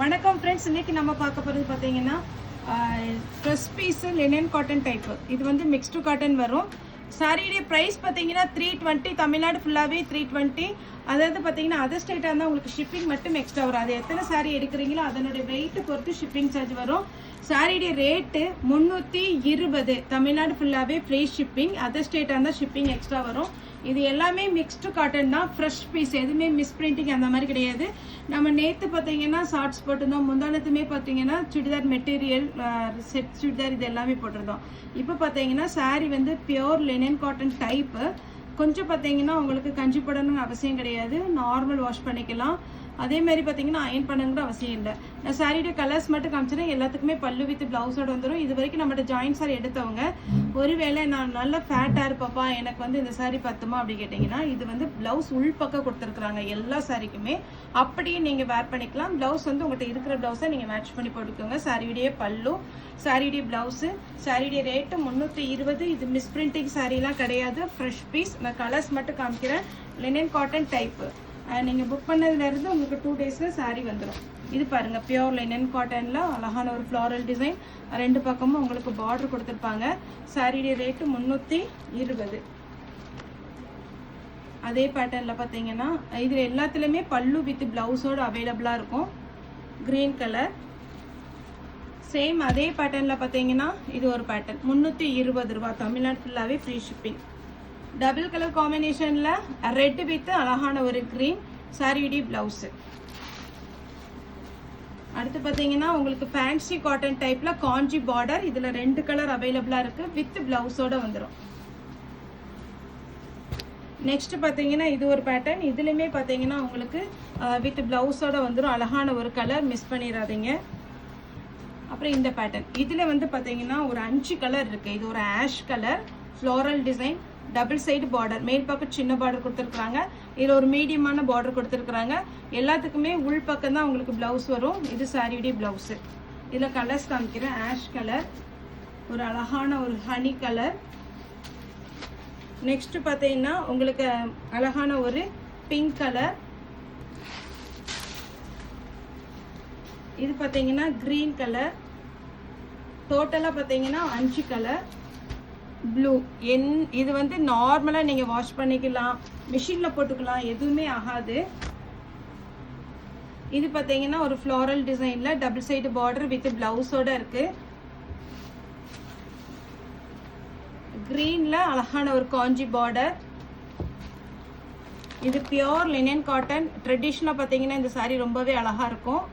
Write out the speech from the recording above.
வணக்கம் ஃப்ரெண்ட்ஸ், இன்னைக்கு நம்ம பார்க்க போகிறது பார்த்தீங்கன்னா dress piece linen cotton type. இது வந்து மிக்ஸ்டு காட்டன் வரும். சாரியுடைய ப்ரைஸ் பார்த்தீங்கன்னா 320. தமிழ்நாடு ஃபுல்லாகவே 320. அதாவது பார்த்தீங்கன்னா அதர் ஸ்டேட்டாக இருந்தால் உங்களுக்கு ஷிப்பிங் மட்டும் எக்ஸ்ட்ரா வரும். அது எத்தனை சாரி எடுக்கிறீங்களோ அதனுடைய வெயிட்டு பொறுத்து ஷிப்பிங் சார்ஜ் வரும். சாரியுடைய ரேட்டு 320. தமிழ்நாடு ஃபுல்லாகவே ஃப்ரீ ஷிப்பிங். அதர் ஸ்டேட்டாக இருந்தால் ஷிப்பிங் எக்ஸ்ட்ரா வரும். இது எல்லாமே மிக்ஸ்டு காட்டன் தான், ஃப்ரெஷ் பீஸ், எதுவுமே மிஸ் பிரிண்டிங் அந்த மாதிரி கிடையாது. நம்ம நேற்று பார்த்தீங்கன்னா ஷார்ட்ஸ் போட்டிருந்தோம், முந்தானத்துமே பார்த்தீங்கன்னா சுடிதார் மெட்டீரியல் செட் சுடிதார் இது எல்லாமே போட்டிருந்தோம். இப்போ பார்த்தீங்கன்னா சாரீ வந்து பியோர் லினன் காட்டன் டைப்பு. கொஞ்சம் பார்த்தீங்கன்னா உங்களுக்கு கஞ்சி போடணும்னு அவசியம் கிடையாது, நார்மல் வாஷ் பண்ணிக்கலாம். அதே மாதிரி பார்த்தீங்கன்னா அயன் பண்ணுங்கிற அவசியம் இல்லை. நான் சாரியோட கலர்ஸ் மட்டும் காமிச்சிட்டேன். எல்லாத்துக்குமே பல்லு வித் பிளவுஸோட வந்துடும். இது வரைக்கும் நம்மகிட்ட ஜாயின்ட் சாரி எடுத்தவங்க ஒருவேளை நான் நல்ல ஃபேட்டாக இருப்பப்பா எனக்கு வந்து இந்த சாரி பத்துமா அப்படி கேட்டிங்கன்னா, இது வந்து பிளவுஸ் உள் பக்கம் கொடுத்துருக்குறாங்க எல்லா சாரிக்குமே. அப்படியே நீங்கள் வேர் பண்ணிக்கலாம். பிளவுஸ் வந்து உங்கள்கிட்ட இருக்கிற பிளவுஸை நீங்கள் மேட்ச் பண்ணி போட்டுக்கோங்க. சாரியுடைய பல்லு, சாரியுடைய பிளவுஸு. சாரியுடைய ரேட்டு 320. இது மிஸ் பிரிண்டிங் சாரீலாம் கிடையாது, ஃப்ரெஷ் பீஸ். நான் கலர்ஸ் மட்டும் காமிக்கிறேன். Linen cotton type. நீங்கள் புக் பண்ணதுலேருந்து உங்களுக்கு 2 டேஸில் சாரீ வந்துடும். இது பாருங்கள், பியோர் லினன் காட்டனில் அழகான ஒரு ஃப்ளாரல் டிசைன். 2 பக்கமும் உங்களுக்கு பார்டர் கொடுத்துருப்பாங்க. சாரியுடைய ரேட்டு 320. அதே பேட்டர்னில் பார்த்தீங்கன்னா இதில் எல்லாத்துலேயுமே பல்லு வித் பிளவுஸோடு அவைலபிளாக இருக்கும். Green colour. சேம் அதே பேட்டர்னில் பார்த்தீங்கன்னா இது ஒரு பேட்டர்ன். 320 ரூபா. தமிழ்நாடு ஃபுல்லாகவே ஃப்ரீ ஷிப்பிங். டபுள் கலர் காம்பினேஷனில் ரெட் வித் அழகான ஒரு க்ரீன். சாரியுடைய பிளவுஸு. அடுத்து பார்த்தீங்கன்னா உங்களுக்கு ஃபேன்சி காட்டன் டைப்பில் காஞ்சி பார்டர். இதில் 2 கலர் அவைலபிளாக இருக்குது, வித் பிளவுஸோடு வந்துடும். நெக்ஸ்ட் பார்த்தீங்கன்னா இது ஒரு பேட்டர்ன். இதுலேயுமே பார்த்தீங்கன்னா உங்களுக்கு வித் பிளவுஸோடு வந்துடும். அழகான ஒரு கலர், மிஸ் பண்ணிடாதீங்க. அப்புறம் இந்த பேட்டர்ன். இதில் வந்து பார்த்தீங்கன்னா ஒரு 5 கலர் இருக்குது. இது ஒரு ash colour, floral design, double side border. மேல் பக்கம் சின்ன பார்டர் கொடுத்துருக்குறாங்க, இதில் ஒரு மீடியமான பார்டர் கொடுத்துருக்குறாங்க. எல்லாத்துக்குமே உள் பக்கம் தான் உங்களுக்கு ப்ளவுஸ் வரும். இது சாரியுடைய ப்ளவுஸு. இதில் கலர்ஸ் காமிக்கிறேன். ஆஷ் கலர், ஒரு அழகான ஒரு ஹனி கலர். நெக்ஸ்ட் பார்த்தீங்கன்னா உங்களுக்கு அழகான ஒரு பிங்க் கலர். இது பார்த்தீங்கன்னா க்ரீன் கலர். டோட்டலாக பார்த்தீங்கன்னா 5 கலர். ப்ளூ. இது வந்து நார்மலாக நீங்கள் வாஷ் பண்ணிக்கலாம், மிஷினில் போட்டுக்கலாம், எதுவுமே ஆகாது. இது பார்த்தீங்கன்னா ஒரு ஃப்ளாரல் டிசைனில் டபுள் சைடு பார்டர் வித் பிளவுஸோடு இருக்குது. க்ரீனில் அழகான ஒரு காஞ்சி பார்டர். இது பியோர் லினன் காட்டன். ட்ரெடிஷ்னலாக பார்த்தீங்கன்னா இந்த சாரீ ரொம்பவே அழகாக இருக்கும்.